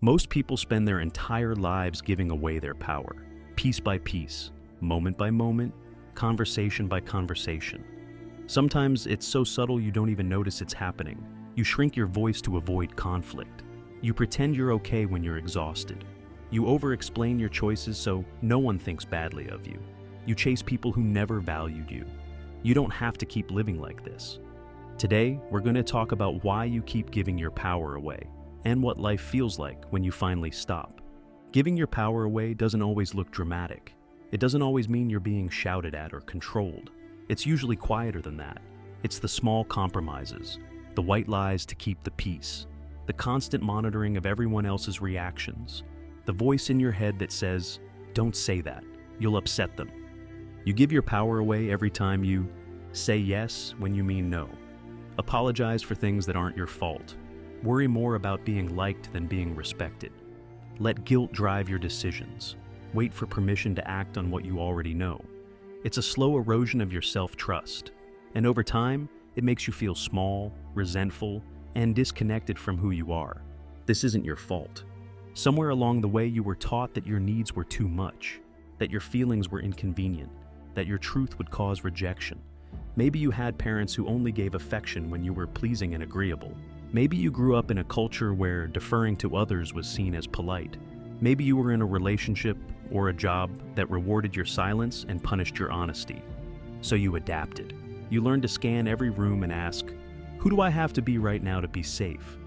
Most people spend their entire lives giving away their power, piece by piece, moment by moment, conversation by conversation. Sometimes it's so subtle you don't even notice it's happening. You shrink your voice to avoid conflict. You pretend you're okay when you're exhausted. You over-explain your choices so no one thinks badly of you. You chase people who never valued you. You don't have to keep living like this. Today, we're going to talk about why you keep giving your power away and what life feels like when you finally stop. Giving your power away doesn't always look dramatic. It doesn't always mean you're being shouted at or controlled. It's usually quieter than that. It's the small compromises, the white lies to keep the peace, the constant monitoring of everyone else's reactions, the voice in your head that says, "Don't say that, you'll upset them." You give your power away every time you say yes when you mean no, apologize for things that aren't your fault, worry more about being liked than being respected, let guilt drive your decisions, wait for permission to act on what you already know. It's a slow erosion of your self-trust, and over time, it makes you feel small, resentful, and disconnected from who you are. This isn't your fault. Somewhere along the way, you were taught that your needs were too much, that your feelings were inconvenient, that your truth would cause rejection. Maybe you had parents who only gave affection when you were pleasing and agreeable. Maybe you grew up in a culture where deferring to others was seen as polite. Maybe you were in a relationship or a job that rewarded your silence and punished your honesty. So you adapted. You learned to scan every room and ask, "Who do I have to be right now to be safe?"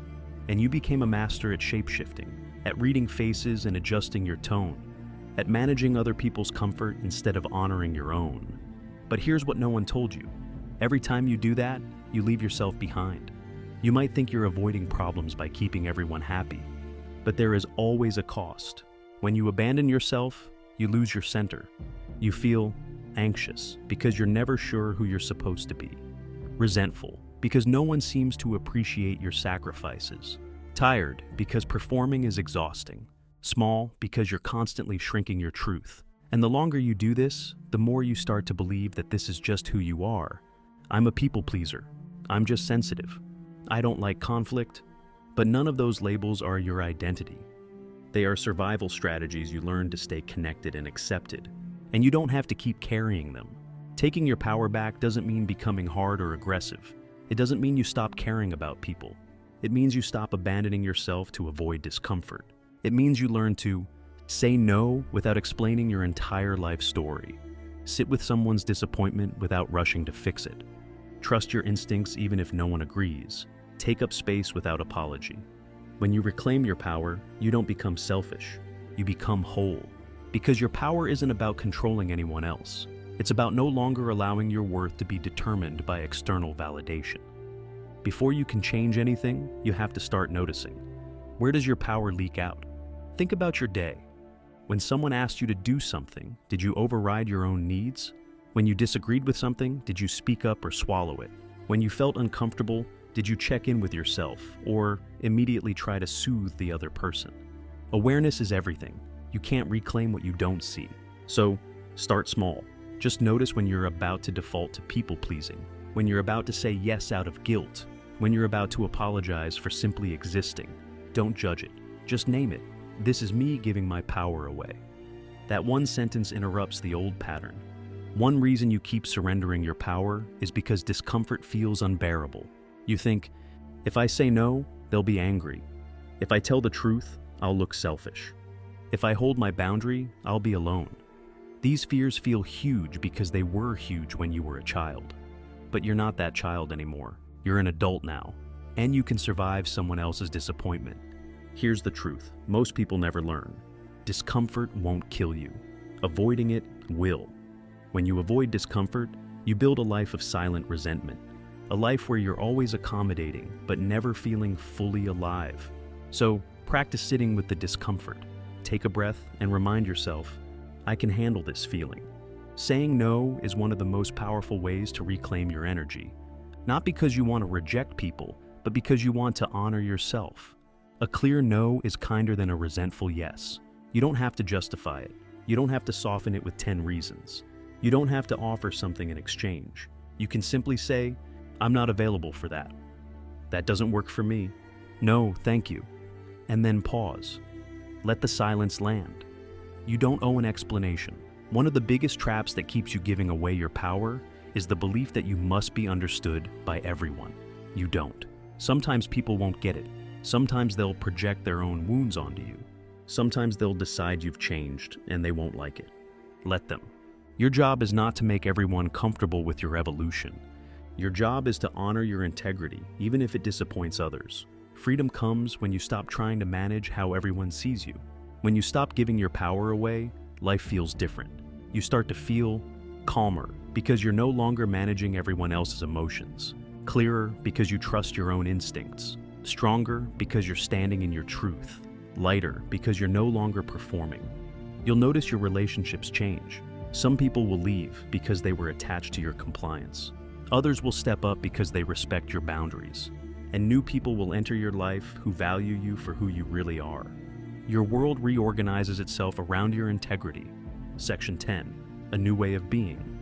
And you became a master at shape-shifting, at reading faces and adjusting your tone, at managing other people's comfort instead of honoring your own. But here's what no one told you. Every time you do that, you leave yourself behind. You might think you're avoiding problems by keeping everyone happy, but there is always a cost. When you abandon yourself, you lose your center. You feel anxious because you're never sure who you're supposed to be. Resentful because no one seems to appreciate your sacrifices. Tired because performing is exhausting. Small because you're constantly shrinking your truth. And the longer you do this, the more you start to believe that this is just who you are. I'm a people pleaser. I'm just sensitive. I don't like conflict. But none of those labels are your identity. They are survival strategies you learn to stay connected and accepted. And you don't have to keep carrying them. Taking your power back doesn't mean becoming hard or aggressive. It doesn't mean you stop caring about people. It means you stop abandoning yourself to avoid discomfort. It means you learn to say no without explaining your entire life story. Sit with someone's disappointment without rushing to fix it. Trust your instincts even if no one agrees. Take up space without apology. When you reclaim your power, you don't become selfish. You become whole. Because your power isn't about controlling anyone else. It's about no longer allowing your worth to be determined by external validation. Before you can change anything, you have to start noticing. Where does your power leak out? Think about your day. When someone asked you to do something, did you override your own needs? When you disagreed with something, did you speak up or swallow it? When you felt uncomfortable, did you check in with yourself or immediately try to soothe the other person? Awareness is everything. You can't reclaim what you don't see. So, start small. Just notice when you're about to default to people-pleasing, when you're about to say yes out of guilt, when you're about to apologize for simply existing. Don't judge it. Just name it. This is me giving my power away. That one sentence interrupts the old pattern. One reason you keep surrendering your power is because discomfort feels unbearable. You think, if I say no, they'll be angry. If I tell the truth, I'll look selfish. If I hold my boundary, I'll be alone. These fears feel huge because they were huge when you were a child. But you're not that child anymore. You're an adult now, and you can survive someone else's disappointment. Here's the truth. Most people never learn. Discomfort won't kill you. Avoiding it will. When you avoid discomfort, you build a life of silent resentment. A life where you're always accommodating, but never feeling fully alive. So, practice sitting with the discomfort. Take a breath and remind yourself, I can handle this feeling. Saying no is one of the most powerful ways to reclaim your energy. Not because you want to reject people, but because you want to honor yourself. A clear no is kinder than a resentful yes. You don't have to justify it. You don't have to soften it with 10 reasons. You don't have to offer something in exchange. You can simply say, I'm not available for that. That doesn't work for me. No, thank you. And then pause. Let the silence land. You don't owe an explanation. One of the biggest traps that keeps you giving away your power is the belief that you must be understood by everyone. You don't. Sometimes people won't get it. Sometimes they'll project their own wounds onto you. Sometimes they'll decide you've changed and they won't like it. Let them. Your job is not to make everyone comfortable with your evolution. Your job is to honor your integrity, even if it disappoints others. Freedom comes when you stop trying to manage how everyone sees you. When you stop giving your power away, life feels different. You start to feel calmer because you're no longer managing everyone else's emotions. Clearer because you trust your own instincts. Stronger because you're standing in your truth. Lighter because you're no longer performing. You'll notice your relationships change. Some people will leave because they were attached to your compliance. Others will step up because they respect your boundaries. And new people will enter your life who value you for who you really are. Your world reorganizes itself around your integrity. Section 10, a new way of being.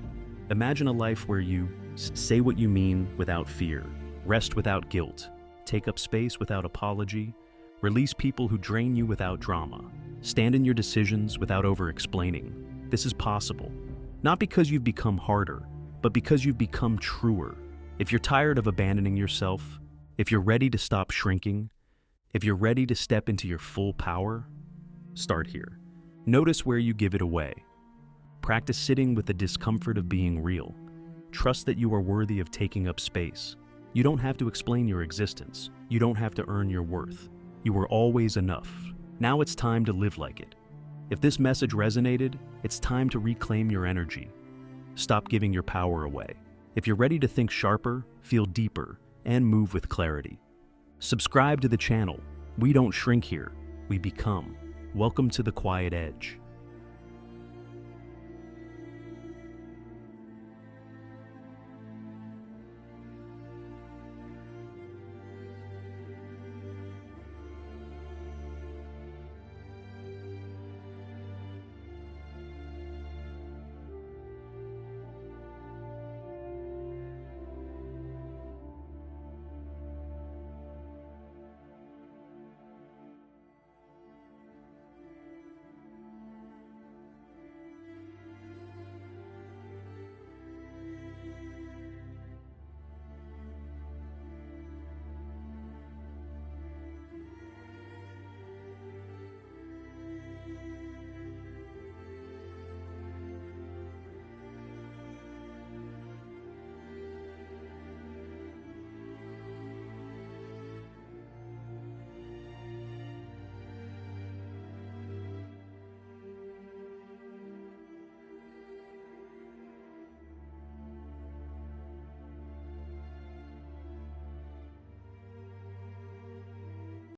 Imagine a life where you say what you mean without fear, rest without guilt, take up space without apology, release people who drain you without drama, stand in your decisions without over-explaining. This is possible, not because you've become harder, but because you've become truer. If you're tired of abandoning yourself, if you're ready to stop shrinking, if you're ready to step into your full power, start here. Notice where you give it away. Practice sitting with the discomfort of being real. Trust that you are worthy of taking up space. You don't have to explain your existence. You don't have to earn your worth. You are always enough. Now it's time to live like it. If this message resonated, it's time to reclaim your energy. Stop giving your power away. If you're ready to think sharper, feel deeper, and move with clarity, subscribe to the channel. We don't shrink here, we become. Welcome to the Quiet Edge.